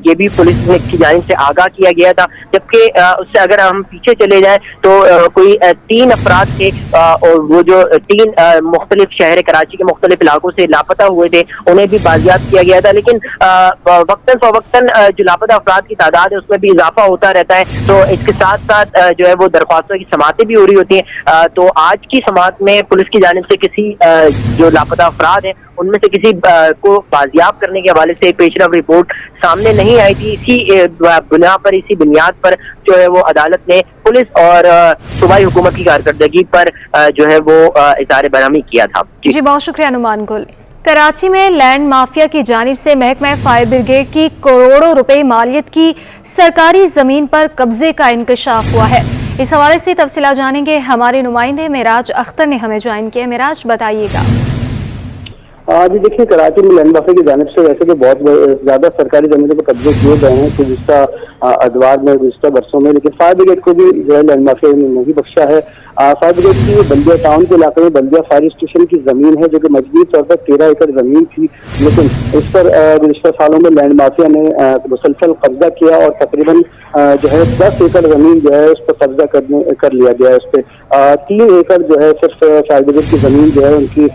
ये भी पुलिस की जानिब से आगाह किया गया था। जबकि उससे अगर हम पीछे चले जाए तो कोई 3 अफराद थे और वो जो 3 मुख्तलिफ शहर कराची के मुख्तलिफ इलाकों से लापता हुए थे, उन्हें भी बाजियाब किया गया था। लेकिन वक्तन फवक्तन जो लापता अफराद की तादाद है उसमें भी इजाफा होता रहता है, तो इसके साथ साथ जो है वो दरख्वास्तों की समातें भी हो रही होती हैं। तो आज की समात में पुलिस की जानिब से किसी जो लापता अफराद हैं उनमें से किसी को बाजियाब करने के हवाले से पेशरफ रिपोर्ट सामने नहीं आई थी। इसी बुनियाद पर जो है वो अदालत ने पुलिस और सूबाई हुकूमत की कारकर्दगी पर जो है वो इज़हार बरहमी किया था। जी बहुत शुक्रिया नुमान गुल। कराची में लैंड माफिया की जानिब से महकमा फायर ब्रिगेड की करोड़ों रुपए मालियत की सरकारी जमीन पर कब्जे का इंकशाफ हुआ है। इस हवाले से तफसीला जानेंगे, हमारे नुमाइंदे मेराज अख्तर ने हमें ज्वाइन किया। मेराज बताइएगा। जी देखिए, कराची में लैंड माफिया की जानिब से वैसे तो बहुत ज्यादा सरकारी जमीनों पर कब्जे किए गए हैं गुज़िश्ता अदवार में, गुज़िश्ता बरसों में, लेकिन फायर ब्रिगेड को भी जो है लैंड माफिया ने नहीं बख्शा है। फायर ब्रिगेड की बल्दिया टाउन के इलाके में बल्दिया फायर स्टेशन की जमीन है जो कि मजबूत तौर पर 13 एकड़ जमीन थी, लेकिन इस पर गुज़िश्ता सालों में लैंड माफिया ने मुसलसल कब्जा किया और तकरीबन जो है 10 एकड़ जमीन जो है उस पर कब्जा कर लिया गया है। उस पर 3 एकड़ जो है सिर्फ फायर ब्रिगेड की जमीन जो है उनकी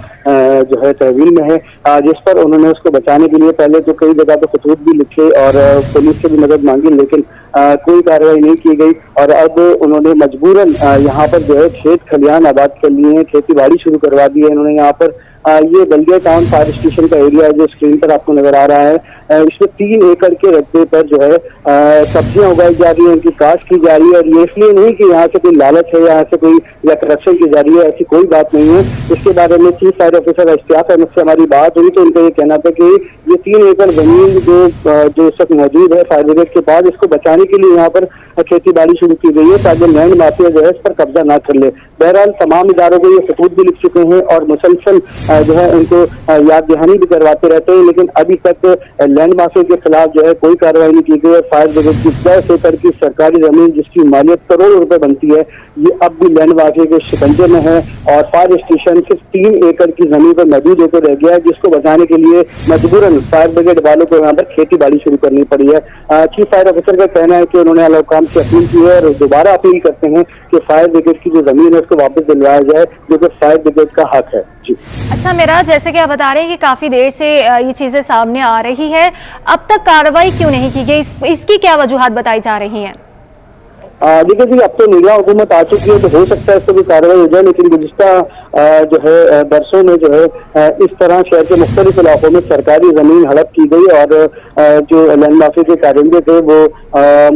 जो है तहवील में है, जिस पर उन्होंने उसको बचाने के लिए पहले तो कई जगह पे खतूत भी लिखे और पुलिस से भी मदद मांगी, लेकिन कोई कार्रवाई नहीं की गई और अब उन्होंने मजबूरन यहाँ पर जो है खेत खलियान आबाद कर लिए हैं, खेती बाड़ी शुरू करवा दी है इन्होंने। यहाँ पर ये बल्दिया टाउन फायर स्टेशन का एरिया है जो स्क्रीन पर आपको नजर आ रहा है, इसमें 3 एकड़ के रकबे पर जो है सब्जियां उगाई जा रही है, उनकी काश्त की जा रही है। और ये इसलिए नहीं कि यहाँ से कोई लालच है, यहाँ से कोई या करप्शन की जा रही है, ऐसी कोई बात नहीं है। इसके बारे में chief fire officer Ishtiyaq Ahmed से हमारी बात हुई तो उनका ये कहना था कि ये 3 एकड़ जमीन जो इस वक्त मौजूद है फायर ब्रिगेड के पास, इसको बचाने के लिए यहाँ पर खेती बाड़ी शुरू की गई है ताकि लैंड माफिया जो है इस पर कब्जा ना कर ले। बहरहाल तमाम इदारों को ये खतूत भी लिख चुके हैं और मुसलसल जो है उनको याद दहानी भी करवाते रहते हैं, लेकिन अभी तक लैंड माफिया के खिलाफ जो है कोई कार्रवाई नहीं की गई। फायर ब्रिगेड की 10 एकड़ की सरकारी जमीन जिसकी मालियत करोड़ों रुपए बनती है, ये अब भी लैंड माफिया के शिकंजे में है और फायर स्टेशन सिर्फ 3 एकड़ की जमीन पर मौजूद होकर रह गया है, जिसको बचाने के लिए मजबूरन फायर ब्रिगेड वालों को यहाँ पर खेती बाड़ी शुरू करनी पड़ी है। चीफ फायर ऑफिसर का कहना है कि उन्होंने आला हुकाम से अपील की है और दोबारा अपील करते हैं कि फायर ब्रिगेड की जो जमीन है उसको वापस दिलवाया जाए, जो कि फायर ब्रिगेड का हक है। जी अच्छा मेरा, जैसे कि आप बता रहे हैं कि काफी देर से ये चीजें सामने आ रही है, अब तक कार्रवाई क्यों नहीं की गई, इसकी क्या वजूहात बताई जा रही हैं? देखिए जी, अब तो निगरान हुकूमत आ चुकी है तो हो सकता है इस पर भी कार्रवाई हो जाए, लेकिन गुज़िश्ता जो है बरसों में जो है इस तरह शहर के मुख्तलिफ इलाकों में सरकारी जमीन हड़प की गई और जो लैंड माफिया के कारिंदे थे वो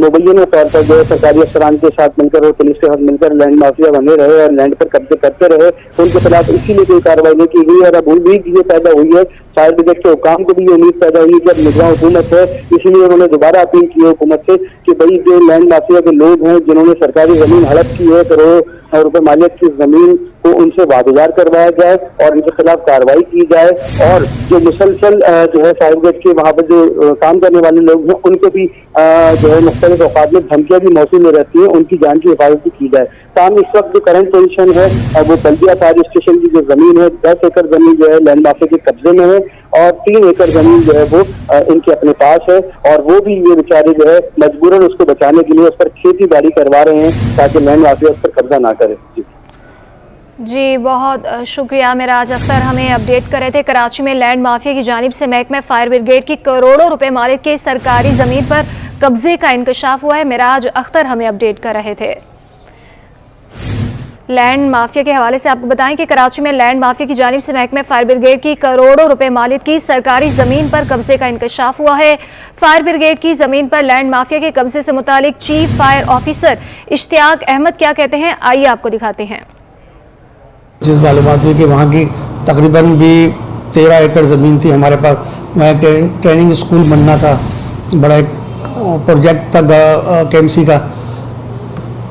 मुबैना तौर पर जो है सरकारी अफसरान के साथ मिलकर और पुलिस के साथ मिलकर लैंड माफिया बने रहे और लैंड पर कब्जे करते रहे, उनके खिलाफ इसीलिए कोई कार्रवाई नहीं की गई। और अब उम्मीद ये पैदा हुई है, फायर ब्रिगेड के हुकाम को भी ये उम्मीद पैदा हुई कि अब निगरान हुकूमत है, इसीलिए उन्होंने दोबारा अपील की है हुकूमत से कि भाई जो लैंड माफिया के लोग हैं जिन्होंने सरकारी जमीन हड़प की है, करोड़ों रुपए मालियत की जमीन को उनसे वागुजार करवाया जाए और उनके खिलाफ कार्रवाई की जाए और जो मुसलसल जो है फायर ब्रिगेड के वहाँ पर जो काम करने वाले लोग हैं उनको भी जो है मुख्तलिफ औकात में धमकियां भी मौसूल में रहती हैं, उनकी जान की हिफाजत भी की जाए। ताहम इस वक्त जो करंट पोजीशन है वो बल्दिया फायर स्टेशन की जो जमीन है 10 एकड़ जमीन जो है लैंड माफिया के कब्जे में है और 3 एकड़ जमीन जो है वो इनके अपने पास है और वो भी ये बेचारे जो है मजबूरन उसको बचाने के लिए उस पर खेती बाड़ी करवा रहे हैं ताकि लैंड माफिया उस पर कब्जा ना करे। जी बहुत शुक्रिया मेराज अख्तर, हमें अपडेट कर रहे थे। कराची में लैंड माफिया की जानिब से महकमा फायर ब्रिगेड की करोड़ों रुपए मालियत की सरकारी जमीन पर कब्जे का इंकशाफ हुआ है। मेराज अख्तर हमें अपडेट कर रहे थे। लैंड माफिया के हवाले से आपको बताएं कि कराची में लैंड माफिया की जानिब से महकमा फायर ब्रिगेड की करोड़ों रुपए मालियत की सरकारी जमीन पर कब्जे का इंकशाफ हुआ है। फायर ब्रिगेड की जमीन पर लैंड माफिया के कब्जे से मुतालिक chief fire officer Ishtiyaq Ahmed क्या कहते हैं, आइए आपको दिखाते हैं। जिस मालूमात हुई कि वहाँ की तकरीबन भी 13 एकड़ ज़मीन थी हमारे पास, वहाँ ट्रेनिंग स्कूल बनना था, बड़ा एक प्रोजेक्ट था KMC का,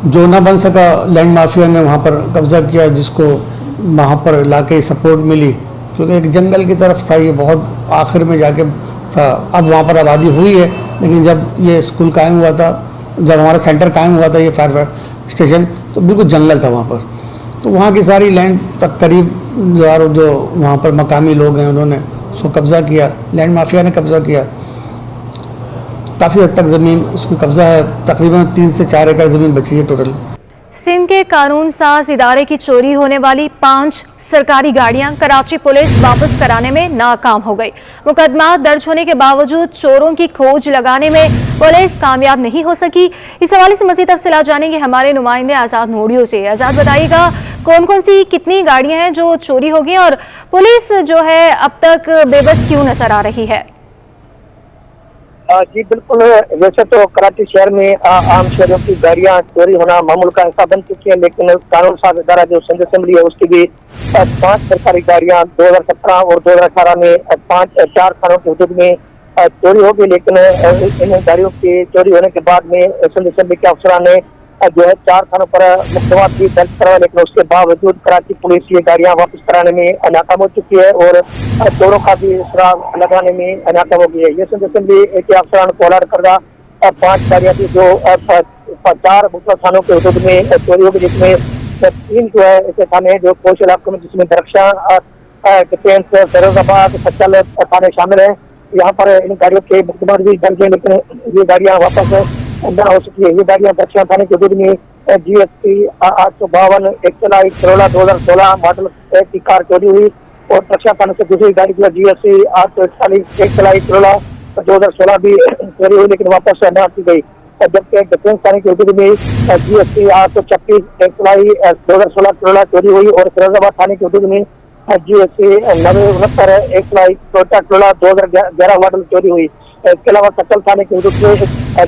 जो ना बन सका लैंड माफिया ने वहाँ पर कब्ज़ा किया, जिसको वहाँ पर इलाके सपोर्ट मिली क्योंकि एक जंगल की तरफ था, ये बहुत आखिर में जाके था। अब वहाँ पर आबादी हुई है, लेकिन जब ये स्कूल कायम हुआ था, जब हमारा सेंटर कायम हुआ था ये फायर स्टेशन, तो बिल्कुल जंगल था वहाँ पर। तो वहाँ की सारी लैंड तक करीब जो वहाँ पर मकामी लोग हैं उन्होंने उसको कब्ज़ा किया, लैंड माफिया ने कब्ज़ा किया। काफ़ी हद तक ज़मीन उसकी कब्जा है, तकरीबन 3 से 4 एकड़ ज़मीन बची है टोटल। सिंध के कानून साज इदारे की चोरी होने वाली 5 सरकारी गाड़ियां कराची पुलिस वापस कराने में नाकाम हो गई। मुकदमा दर्ज होने के बावजूद चोरों की खोज लगाने में पुलिस कामयाब नहीं हो सकी। इस हवाले से मज़ीद तफसीलात जानेंगे हमारे नुमाइंदे आज़ाद नोडियो से। आज़ाद, बताइएगा कौन कौन सी कितनी गाड़ियां हैं जो चोरी हो गई और पुलिस जो है अब तक बेबस क्यों नजर आ रही है? जी बिल्कुल, वैसे तो कराची शहर में आम शहरों की गाड़ियां चोरी होना मामूल का हिस्सा बन चुकी है, लेकिन कानून साज इदारा जो सिंध असेंबली है उसकी भी 5 सरकारी गाड़ियां 2017 और 2018 में 4 थानों के हदूद में चोरी हो गई। लेकिन इन गाड़ियों की चोरी होने के बाद में सिंध असेंबली के अफसरान ने जो है 4 थानों पर मुकदमा भी दर्ज करवाया, लेकिन उसके बावजूद कराची पुलिस ये गाड़ियां वापस कराने में नाकाम हो चुकी है और चोरों का भी सुराग लगाने में नाकाम हो गई है। ये सिंध असेंबली के अफसरान को अलर्ट करदा 5 गाड़ियां थी जो 4 मुख्तलिफ थानों के हदूद में चोरी हो गई, जिसमें 3 जो है ऐसे थाने हैं जो कोश इलाकों में, जिसमें दरख्शां, डिफेंस, फिरोजाबाद, सच्चल थाने शामिल है। यहाँ पर इन गाड़ियों के मुकदमा भी दर्ज है, लेकिन ये गाड़ियां वापस न हो सकी है। ये गाड़ियां दरख्शां थाने के हदूद में GSP 852 एक्सलाई करोला 2016 मॉडल की कार चोरी हुई और दरख्शां थाने से दूसरी गाड़ी जो GSP 841 एक्सलाई करोला 2016 भी चोरी हुई, लेकिन वापस न की गई। जबकि डिफेंस थाने के हदूद में GSP 836 एक्सलाई 2016 करोला चोरी हुई और फिरोजाबाद थाने के हदूद में GSP 969 एक्सलाई टोयोटा करोला 2011 मॉडल चोरी हुई। इसके अलावा सच्चल थाने के हदूद में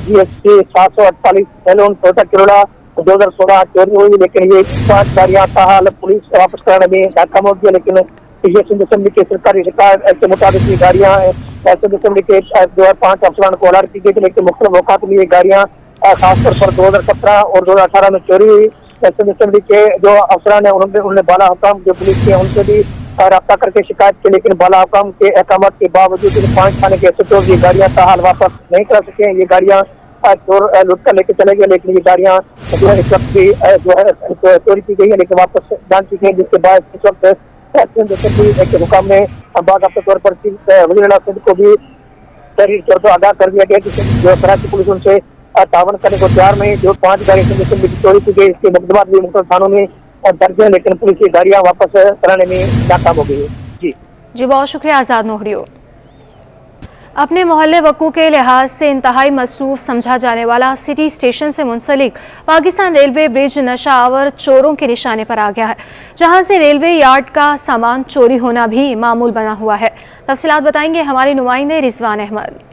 GSP 748 सैलून टोयोटा करोला 2016 चोरी हुई, लेकिन ये 5 गाड़ियां ताहाल पुलिस वापस कराने में नाकाम हो गई। लेकिन ये सिंध असेंबली के सरकारी रिकॉर्ड के मुताबिक ये गाड़ियां सिंध असेंबली के जो है 5 अफसरान को अलर्ट की गई थी, लेकिन मुख्तलिफ औकात में ये गाड़ियां खासतौर पर 2017 और 2018 में चोरी हुई। सिंध असेंबली के जो अफसरान है उन्होंने बाला हुकाम जो पुलिस के उनसे भी रब्ता करके शिकायत की, लेकिन बाला हुकाम के अहकाम के बावजूद इन 5 थाने के एसएचओ ये गाड़ियां ताहाल वापस नहीं कर सके। ये गाड़ियां चोर लुट कर लेके चले गए, लेकिन ये गाड़ियां जो है इस वक्त भी जो है चोरी की गई है, लेकिन वापस जान चुकी है, जिसके बाद इस वक्त सिंध असेंबली के हुकाम में बाकायदा तौर पर वज़ीर आला सिंध को भी तहरीर तौर पर आगाह कर दिया गया कि जो कराची पुलिस उनसे तावन करने को तैयार नहीं। जो 5 गाड़ी सिंध असेंबली की चोरी की गई, इसके मुकदमा भी मुख्तलिफ थानों में दर्ज है, लेकिन पुलिस ये गाड़ियां वापस कराने में नाकाम हो गई है। जी बहुत शुक्रिया आज़ाद नोहरियो। अपने मोहल्ले वकू के लिहाज से इंतहाई मसरूफ समझा जाने वाला सिटी स्टेशन से मुंसलिक पाकिस्तान रेलवे ब्रिज नशा आवर चोरों के निशाने पर आ गया है, जहां से रेलवे यार्ड का सामान चोरी होना भी मामूल बना हुआ है। तफसीलात बताएंगे हमारे नुमाइंदे रिजवान अहमद।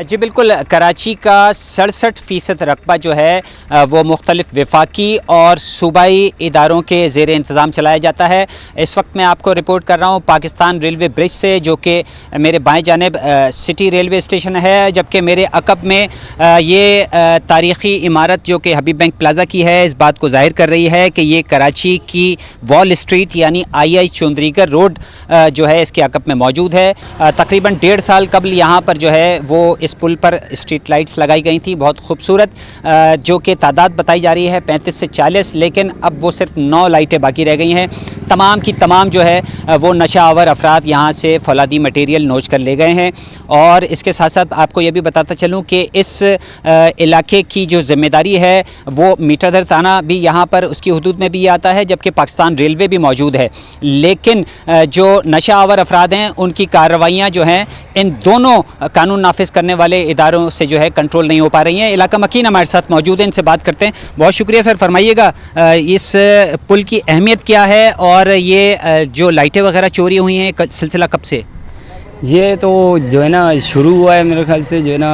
जी बिल्कुल, कराची का 67% रकबा जो है वो मुख्तलिफ वफाकी और सूबाई इदारों के ज़ेर इंतज़ाम चलाया जाता है। इस वक्त मैं आपको रिपोर्ट कर रहा हूँ पाकिस्तान रेलवे ब्रिज से, जो कि मेरे बाएं जानिब सिटी रेलवे स्टेशन है, जबकि मेरे अकब में ये तारीख़ी इमारत जो कि हबीब बैंक प्लाजा की है इस बात को ज़ाहिर कर रही है कि ये कराची की वॉल स्ट्रीट यानी II चौंधरीगर रोड जो है इसके अकब में मौजूद है। तकरीबन 1.5 साल कबल यहाँ पर जो है वो इस पुल पर स्ट्रीट लाइट्स लगाई गई थी, बहुत खूबसूरत, जो कि तादाद बताई जा रही है 35 से 40, लेकिन अब वो सिर्फ 9 लाइटें बाकी रह गई हैं। तमाम की तमाम जो है वो नशा आवर अफराद यहाँ से फौलादी मटेरियल नोच कर ले गए हैं। और इसके साथ साथ आपको ये भी बताता चलूँ कि इस इलाके की जो ज़िम्मेदारी है वो मीठा थाना भी यहाँ पर उसकी हदूद में भी आता है, जबकि पाकिस्तान रेलवे भी मौजूद है। लेकिन जो नशा आवर अफराद हैं उनकी कार्रवाइयाँ जो हैं इन दोनों कानून नाफिज करने वाले इदारों से जो है कंट्रोल नहीं हो पा रही हैं। इलाका मकीन हमारे साथ मौजूद है, इनसे बात करते हैं। बहुत शुक्रिया सर, फरमाइएगा इस पुल की अहमियत क्या है और ये जो लाइटें वगैरह चोरी हुई हैं सिलसिला कब से? ये तो जो है ना शुरू हुआ है मेरे ख्याल से जो है ना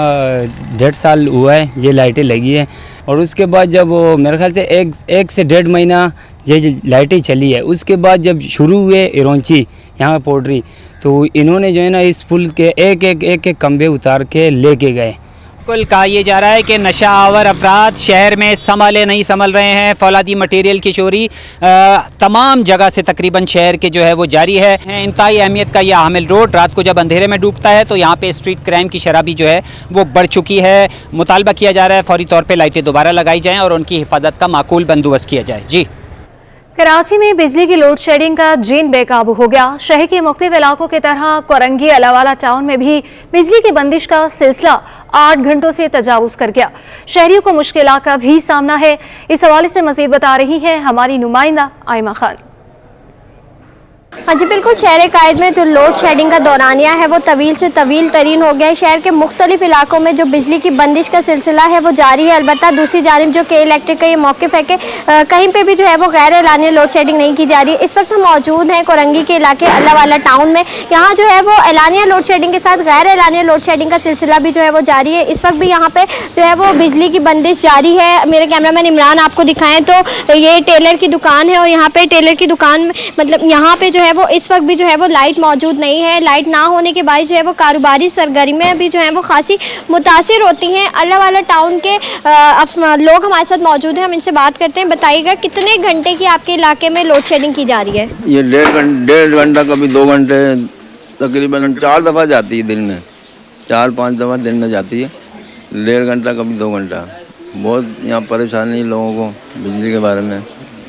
1.5 साल हुआ है ये लाइटें लगी है, और उसके बाद जब मेरे ख्याल से एक से 1.5 महीना ये लाइटें चली है, उसके बाद जब शुरू हुए इरोंची यहाँ पोल्ट्री, तो इन्होंने जो है ना इस पुल के एक खंभे उतार के लेके गए। बिल्कुल कहा यह जा रहा है कि नशा आवर अफराद शहर में नहीं संभल रहे हैं। फौलादी मटेरियल की चोरी तमाम जगह से तकरीबन शहर के जो है वो जारी है। इंतहाई अहमियत का यह हामिल रोड रात को जब अंधेरे में डूबता है तो यहाँ पे स्ट्रीट क्राइम की शरह भी जो है वो बढ़ चुकी है। मुतालबा किया जा रहा है फौरी तौर पर लाइटें दोबारा लगाई जाएँ और उनकी हिफाजत का माकूल बंदोबस्त किया जाए। जी कराची में बिजली की लोड शेडिंग का जीन बेकाबू हो गया। शहर के मुख्तलिफ इलाकों की तरह कोरंगी अलावाला टाउन में भी बिजली की बंदिश का सिलसिला 8 घंटों से तजावुज कर गया। शहरियों को मुश्किलात का भी सामना है। इस हवाले से मजीद बता रही है हमारी नुमाइंदा आयमा खान। हाँ जी बिल्कुल, शहर कायद में जो लोड शेडिंग का दौरानिया है वो तवील से तवील तरीन हो गया है। शहर के मुख्तलिफ इलाकों में जो बिजली की बंदिश का सिलसिला है वो जारी है। अलबत्ता दूसरी जानिब जो के इलेक्ट्रिक का ये मौक़िफ़ है कि कहीं पे भी जो है वो गैर एलानिया लोड शेडिंग नहीं की जा रही है। इस वक्त हम मौजूद हैं कोरंगी के इलाके अल्लाहवाला टाउन में। यहाँ जो है वो एलानिया लोड शेडिंग के साथ गैर एलानिया लोड शेडिंग का सिलसिला भी जो है वो जारी है। इस वक्त भी यहाँ पे जो है वो बिजली की बंदिश जारी है। मेरे कैमरामैन इमरान आपको दिखाएं तो ये टेलर की दुकान है और यहाँ पे टेलर की दुकान में मतलब यहाँ पे जो है वो इस वक्त भी जो है वो लाइट मौजूद नहीं है। लाइट ना होने के बाद जो है वो कारोबारी सरगर्मियाँ भी जो हैं वो खासी मुतासिर होती हैं। अल्लाहवाला टाउन के लोग हमारे साथ मौजूद हैं, हम इनसे बात करते हैं। बताइएगा कितने घंटे की आपके इलाके में लोड शेडिंग की जा रही है? ये 1.5 घंटा कभी 2 घंटे, तकरीबन 4 दफ़ा जाती है दिन में, 4-5 दफ़ा दिन में जाती है। 1.5 घंटा कभी 2 घंटा। बहुत यहाँ परेशानी है लोगों को बिजली के बारे में,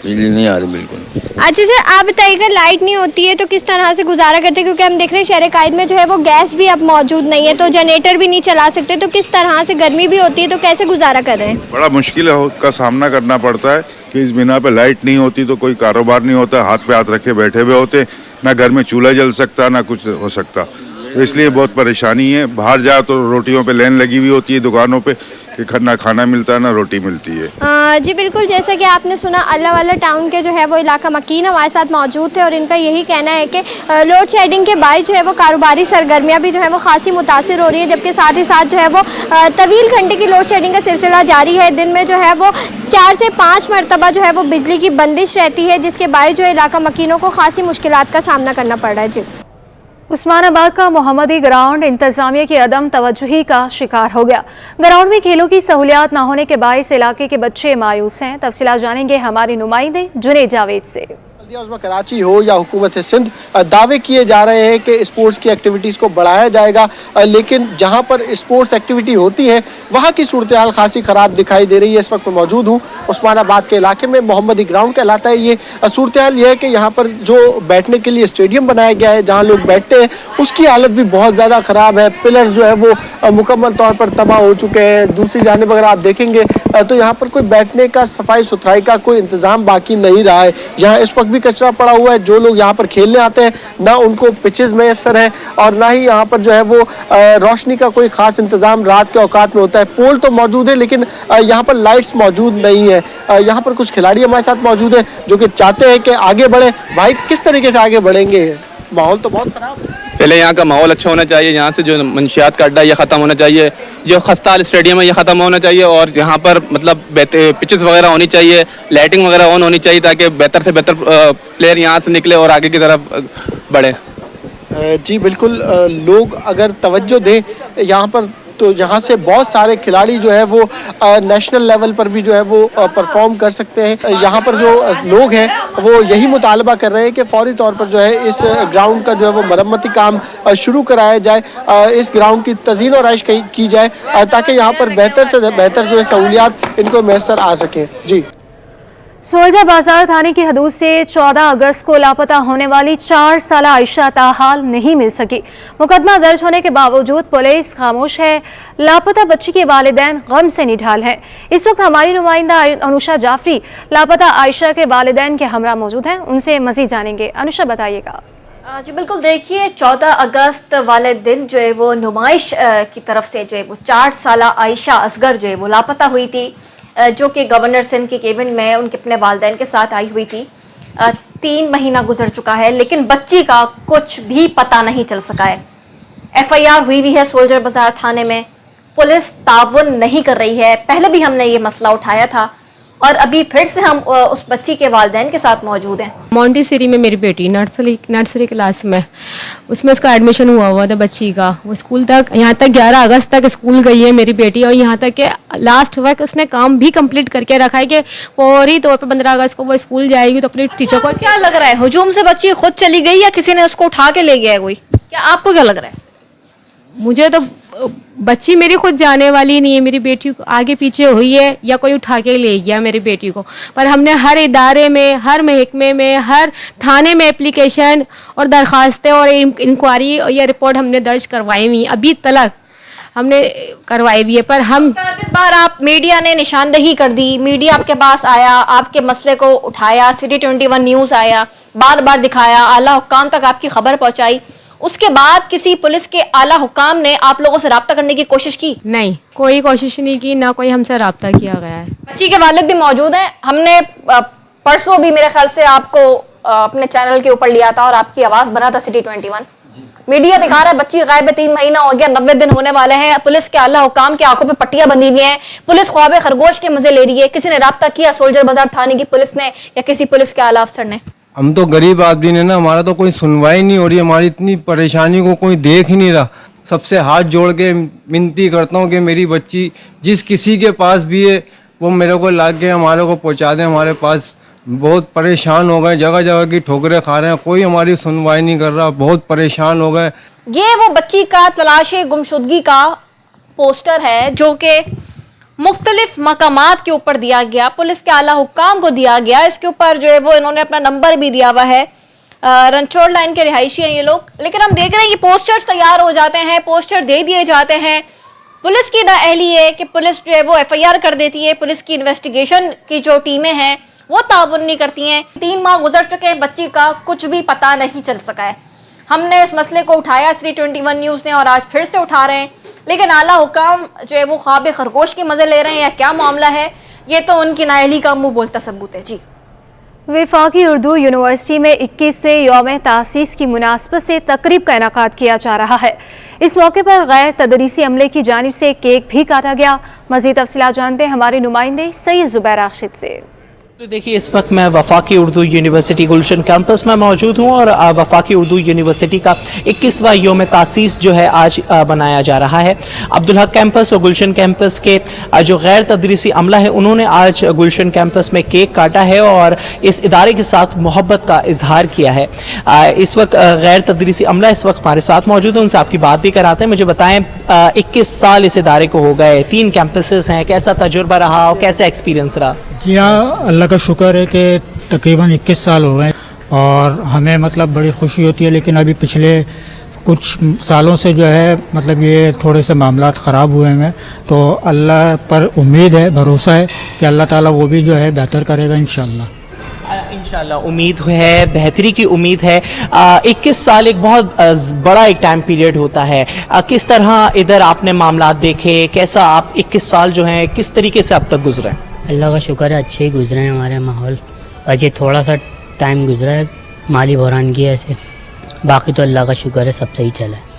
बिजली नहीं आ रही बिल्कुल। अच्छा सर, आप बताइएगा लाइट नहीं होती है तो किस तरह से गुजारा करते हैं? क्योंकि हम देख रहे हैं शहर कायद में जो है वो गैस भी अब मौजूद नहीं है, तो जनरेटर भी नहीं चला सकते, तो किस तरह से गर्मी भी होती है तो कैसे गुजारा कर रहे हैं? बड़ा मुश्किल का सामना करना पड़ता है कि इस बिना पे लाइट नहीं होती तो कोई कारोबार नहीं होता, हाथ पे हाथ रखे बैठे हुए होते, ना घर में चूल्हा जल सकता ना कुछ हो सकता, तो इसलिए बहुत परेशानी है। बाहर जाओ तो रोटियों पे लाइन लगी हुई होती है दुकानों पे कि ना खाना मिलता है ना रोटी मिलती है। जी बिल्कुल, जैसा कि आपने सुना अल्लाहवाला टाउन के जो है वो इलाका मकीन हमारे साथ मौजूद थे और इनका यही कहना है कि लोड शेडिंग के बाद जो है वो कारोबारी सरगर्मियाँ भी जो है वो खासी मुतासिर हो रही है, जबकि साथ ही साथ जो है वो तवील घंटे की लोड शेडिंग का सिलसिला जारी है। दिन में जो है वो 4 से 5 मरतबा जो है वो बिजली की बंदिश रहती है, जिसके बाद जो इलाका मकीनों को खासी मुश्किलात का सामना करना पड़ रहा है। जी, उस्मानाबाद का मोहम्मदी ग्राउंड इंतजामिया की अदम तवज्जुही का शिकार हो गया। ग्राउंड में खेलों की सहूलियात न होने के बायस इलाके के बच्चे मायूस हैं। तफसीलात जानेंगे हमारे नुमाइंदे जुनेद जावेद से। कराची हो या हुकूमत सिंध दावे किए जा रहे हैं कि स्पोर्ट्स की एक्टिविटीज़ को बढ़ाया जाएगा, लेकिन जहां पर स्पोर्ट्स एक्टिविटी होती है वहां की सूरत हाल खासी ख़राब दिखाई दे रही है। इस वक्त मैं मौजूद हूं उस्मानाबाद के इलाके में, मोहम्मदी ग्राउंड कहलाता है ये। सूरत हाल ये है कि यहाँ पर जो बैठने के लिए स्टेडियम बनाया गया है जहाँ लोग बैठते हैं उसकी हालत भी बहुत ज़्यादा ख़राब है। पिलर्स जो है वो मुकम्मल तौर पर तबाह हो चुके हैं। दूसरी जानिब अगर आप देखेंगे तो यहाँ पर कोई बैठने का, सफाई सुथराई का कोई इंतज़ाम बाकी नहीं रहा है। यहाँ इस वक्त भी कचरा पड़ा हुआ है। जो लोग यहाँ पर खेलने आते हैं ना उनको पिचेस मैसर है और ना ही यहाँ पर जो है वो रोशनी का कोई खास इंतजाम रात के औकात में होता है। पोल तो मौजूद है लेकिन यहाँ पर लाइट्स मौजूद नहीं है। यहाँ पर कुछ खिलाड़ी हमारे साथ मौजूद है जो कि चाहते हैं कि आगे बढ़े। भाई किस तरीके से आगे बढ़ेंगे? माहौल तो बहुत खराब है। पहले यहाँ का माहौल अच्छा होना चाहिए, यहाँ से जो मंशियात का अड्डा ये ख़त्म होना चाहिए, जो खस्ताल स्टेडियम है ये ख़त्म होना चाहिए और यहाँ पर मतलब पिचेस वगैरह होनी चाहिए, लाइटिंग वगैरह ऑन होनी चाहिए ताकि बेहतर से बेहतर प्लेयर यहाँ से निकले और आगे की तरफ बढ़े। जी बिल्कुल, लोग अगर तवज्जो दें यहाँ पर तो यहाँ से बहुत सारे खिलाड़ी जो है वो नेशनल लेवल पर भी जो है वो परफॉर्म कर सकते हैं। यहाँ पर जो लोग हैं वो यही मुतालबा कर रहे हैं कि फौरी तौर पर जो है इस ग्राउंड का जो है वो मरम्मती काम शुरू कराया जाए, इस ग्राउंड की तज़ीन और आइश की जाए ताकि यहाँ पर बेहतर से बेहतर जो है सहूलियात इनको मैसर आ सके। जी, सोल्जर बाजार थाने की हदूद से 14 अगस्त को लापता होने वाली 4 साल आयशा ताहाल नहीं मिल सकी। मुकदमा दर्ज होने के बावजूद पुलिस खामोश है। लापता बच्ची के वालिदैन गम से निढाल हैं। इस वक्त हमारी नुमाइंदा अनुषा जाफरी लापता आयशा के वालिदैन के हमरा मौजूद हैं, उनसे मज़ीद जानेंगे। अनुषा बताइएगा। जी बिल्कुल, देखिए 14 अगस्त वाले दिन जो है वो नुमाइश की तरफ से जो है वो 4 साल आयशा असगर जो है वो लापता हुई थी, जो कि गवर्नर सिंध के केबिन में उनके अपने वालिदैन के साथ आई हुई थी। 3 महीना गुजर चुका है लेकिन बच्ची का कुछ भी पता नहीं चल सका है। FIR हुई भी है सोल्जर बाजार थाने में, पुलिस ताउन नहीं कर रही है। पहले भी हमने ये मसला उठाया था और अभी फिर से हम उस बच्ची के वालिदैन के साथ मौजूद हैं। मोंटेसरी में मेरी बेटी नर्सरी क्लास में, उसमें उसका एडमिशन हुआ था बच्ची का। वो स्कूल तक, यहाँ तक 11 अगस्त तक स्कूल गई है मेरी बेटी और यहाँ तक के लास्ट वर्क उसने काम भी कंप्लीट करके रखा है कि फौरी तौर पे 15 अगस्त को वो स्कूल जाएगी तो अपनी टीचर को। क्या लग रहा है, हुजूम से बच्ची खुद चली गई या किसी ने उसको उठा के ले गया है कोई? क्या आपको क्या लग रहा है? मुझे तो बच्ची मेरी खुद जाने वाली नहीं है, मेरी बेटी को आगे पीछे हुई है या कोई उठा के ले गया मेरी बेटी को। पर हमने हर इदारे में, हर महकमे में, हर थाने में एप्लीकेशन और दरख्वास्तें और इंक्वायरी या रिपोर्ट हमने दर्ज करवाई हुई, अभी तक हमने करवाई भी है। पर हम बार आप मीडिया ने निशानदेही कर दी, मीडिया आपके पास आया, आपके मसले को उठाया, सिटी 21 न्यूज़ आया, बार बार दिखाया, आला हुक्काम तक आपकी खबर पहुंचाई, उसके बाद किसी पुलिस के आला हुक्काम ने आप लोगों से रब्ता करने की कोशिश की? नहीं, कोई कोशिश नहीं की, ना कोई हमसे रब्ता किया गया है। बच्ची के वालिद भी मौजूद हैं। हमने परसों भी मेरे ख्याल से आपको अपने चैनल के ऊपर लिया था और आपकी आवाज बना था सिटी 21। मीडिया दिखा रहा है बच्ची गायब है, 3 महीना हो गया, 90 दिन होने वाले हैं, पुलिस के आला हुक्काम के आंखों पे पट्टियां बंधी हुई हैं, पुलिस ख्वाब खरगोश के मजे ले रही है। किसी ने रब्ता किया सोल्जर बाजार थाने की पुलिस ने या किसी पुलिस के आला अफसर ने? हम तो गरीब आदमी ने ना, हमारा तो कोई सुनवाई नहीं हो रही, हमारी इतनी परेशानी को कोई देख ही नहीं रहा। सबसे हाथ जोड़ के विनती करता हूँ कि मेरी बच्ची जिस किसी के पास भी है वो मेरे को ला के हमारे को पहुँचा दें। हमारे पास बहुत परेशान हो गए, जगह जगह की ठोकरें खा रहे हैं, कोई हमारी सुनवाई नहीं कर रहा, बहुत परेशान हो गए। ये वो बच्ची का तलाशे गुमशुदगी का पोस्टर है जो कि मुख्तलिफ मकामात के ऊपर दिया गया, पुलिस के आला हुक्काम को दिया गया। इसके ऊपर जो है वो इन्होंने अपना नंबर भी दिया हुआ है। रनचोड़ लाइन के रिहायशी हैं ये लोग। लेकिन हम देख रहे हैं कि पोस्टर्स तैयार हो जाते हैं, पोस्टर दे दिए जाते हैं। पुलिस की नाअहली है कि पुलिस जो है वो FIR कर देती है, पुलिस की इन्वेस्टिगेशन की जो टीमें हैं वो ताउन नहीं करती हैं। 3 माह गुजर चुके हैं, बच्ची का कुछ भी पता नहीं चल सका है। हमने इस मसले को उठाया सिटी 21 न्यूज़ ने और आज फिर से उठा रहे हैं, लेकिन आला हुकाम जो है वो ख्वाब खरगोश के मजे ले रहे हैं या क्या मामला है, ये तो उनकी नाअहली का मुंह बोलता सबूत है। जी, वफाकी उर्दू यूनिवर्सिटी में 21वें यौम तासीस की मुनासबत से तकरीब का इनेकाद किया जा रहा है। इस मौके पर गैर तदरीसी अमले की जानिब से केक भी काटा गया। मज़ीद तफसीलात जानते हैं हमारे नुमाइंदे सैयद ज़ुबैर राशिद से। देखिए, इस वक्त मैं वफाकी उर्दू यूनिवर्सिटी गुलशन कैंपस में मौजूद हूँ और वफाकी उर्दू यूनिवर्सिटी का 21वां यौम तासीस जो है आज बनाया जा रहा है। अब्दुल हक कैंपस और गुलशन कैंपस के जो गैर तदरीसी अमला है उन्होंने आज गुलशन कैंपस में केक काटा है और इस इदारे के साथ मोहब्बत का इजहार किया है। इस वक्त गैर तदरीसी अमला इस वक्त हमारे साथ मौजूद है, उनसे आपकी बात भी कराते हैं। मुझे बताएं, 21 साल इस इदारे को हो गए, 3 कैंपसेस हैं, कैसा तजुर्बा रहा और कैसा एक्सपीरियंस रहा? जी हाँ, अल्लाह का शुक्र है कि तकरीबन 21 साल हो गए और हमें मतलब बड़ी खुशी होती है। लेकिन अभी पिछले कुछ सालों से जो है मतलब ये थोड़े से मामलात ख़राब हुए हैं, तो अल्लाह पर उम्मीद है, भरोसा है कि अल्लाह ताला वो भी जो है बेहतर करेगा इंशाल्लाह। इंशाल्लाह उम्मीद है, बेहतरी की उम्मीद है। 21 साल एक बहुत बड़ा एक टाइम पीरियड होता है। किस तरह इधर आपने मामलात देखे, कैसा आप 21 साल जो हैं किस तरीके से अब तक गुजरे? अल्लाह का शुक्र है, अच्छे ही गुजरे हैं हमारे माहौल। बस ये थोड़ा सा टाइम गुजरा है माली बहरान की ऐसे, बाकी तो अल्लाह का शुक्र है सब सही चला है।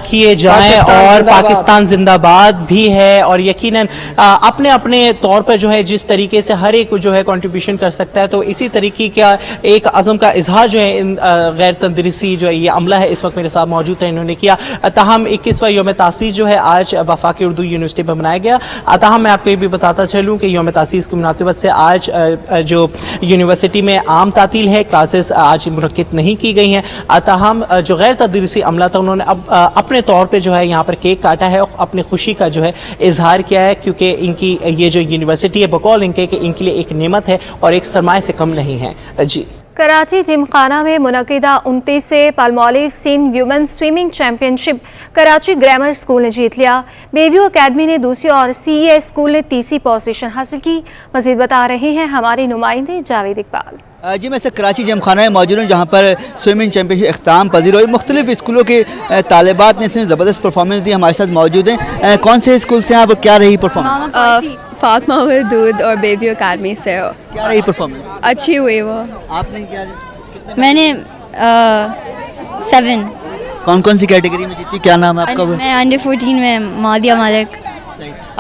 किए जाएं और पाकिस्तान जिंदाबाद भी है और यकीनन अपने अपने तौर पर जो है जिस तरीके से हर एक जो है कंट्रीब्यूशन कर सकता है, तो इसी तरीके का एक अज़म का इजहार जो है इन गैर तदरीसी जो है ये अमला है इस वक्त मेरे साथ मौजूद है, इन्होंने किया। ताहम 21वां यौम तासीस जो है आज वफाकी उर्दू यूनिवर्सिटी पर मनाया गया। ताहम मैं आपको ये भी बताता चलूँ कि यौम तासीस की मुनासिबत से आज जो यूनिवर्सिटी में आम तातील है, क्लासेस आज मुनक्किद नहीं की गई हैं। ताहम जो गैर तदरीसी अमला था उन्होंने अब अपने तौर पे जो है यहाँ पर केक काटा है और अपनी खुशी का जो है इजहार किया है, क्योंकि इनकी ये जो यूनिवर्सिटी है बकौल इनके कि इनके लिए एक नेमत है और एक सरमाए से कम नहीं है। जी, कराची जिमखाना में मुनक़िदा 29वें Palmolive Sindh women swimming championship Karachi grammar school ने जीत लिया। बेव्यू अकेडमी ने दूसरी और CES स्कूल ने तीसरी पोजीशन हासिल की। मज़ीद बता रहे हैं हमारे नुमाइंदे जावेद इकबाल। जी, मैं कराची जिमखाना में मौजूद हूँ जहाँ पर स्विमिंग चैंपियनशिप अख्ताम पजीर हुई। मुख्तलिफ स्कूलों के तालिबात ने इसमें ज़बरदस्त परफॉर्मेंस दी। हमारे साथ मौजूद हैं, कौन से स्कूल से आप, क्या रही परफॉर्मेंस? फातिमा दूध और बेबी अकेडमी से। क्या रही परफॉर्मेंस? अच्छी हुई वो। आपने क्या? मैंने 7। कौन कौन सी कैटेगरी में जीती, क्या नाम है आपका? मैं अंडर 14 में मादिया मालिक।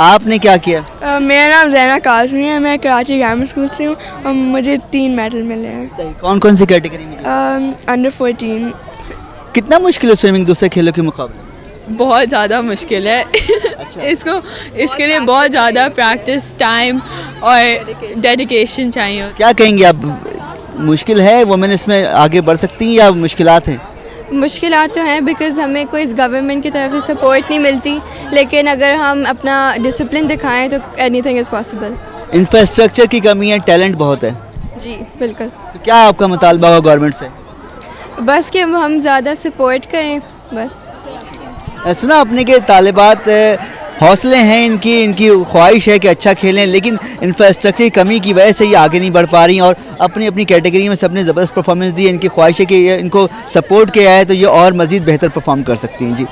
आपने क्या किया? मेरा नाम ज़ैना काज़मी है, मैं कराची ग्रामर स्कूल से हूँ और मुझे 3 मेडल मिले हैं। कौन कौन सी कैटेगरी में? अंडर 14। कितना मुश्किल है स्विमिंग दूसरे खेलों के मुकाबले? बहुत ज़्यादा मुश्किल है। इसके लिए बहुत ज़्यादा प्रैक्टिस, टाइम और डेडिकेशन चाहिए। क्या कहेंगे आप, मुश्किल है वुमेन इसमें आगे बढ़ सकती हैं या मुश्किलात हैं? मुश्किलात तो हैं बिकॉज़ हमें कोई गवर्नमेंट की तरफ से सपोर्ट नहीं मिलती, लेकिन अगर हम अपना डिसिप्लिन दिखाएं तो एनीथिंग इज़ पॉसिबल। इंफ्रास्ट्रक्चर की कमी है, टैलेंट बहुत है। जी बिल्कुल। तो क्या आपका मुतालबा होगा गवर्नमेंट से? बस कि हम ज़्यादा सपोर्ट करें बस। सुना आपने कि तालिबात हौसले हैं इनकी ख्वाहिश है कि अच्छा खेलें, लेकिन इंफ्रास्ट्रक्चर की कमी की वजह से ये आगे नहीं बढ़ पा रही और अपनी अपनी कैटेगरी में सबने ज़बरदस्त परफॉर्मेंस दी है। इनकी ख्वाहिश है कि इनको सपोर्ट किया है तो ये और मज़ीद बेहतर परफॉर्म कर सकती हैं। जी।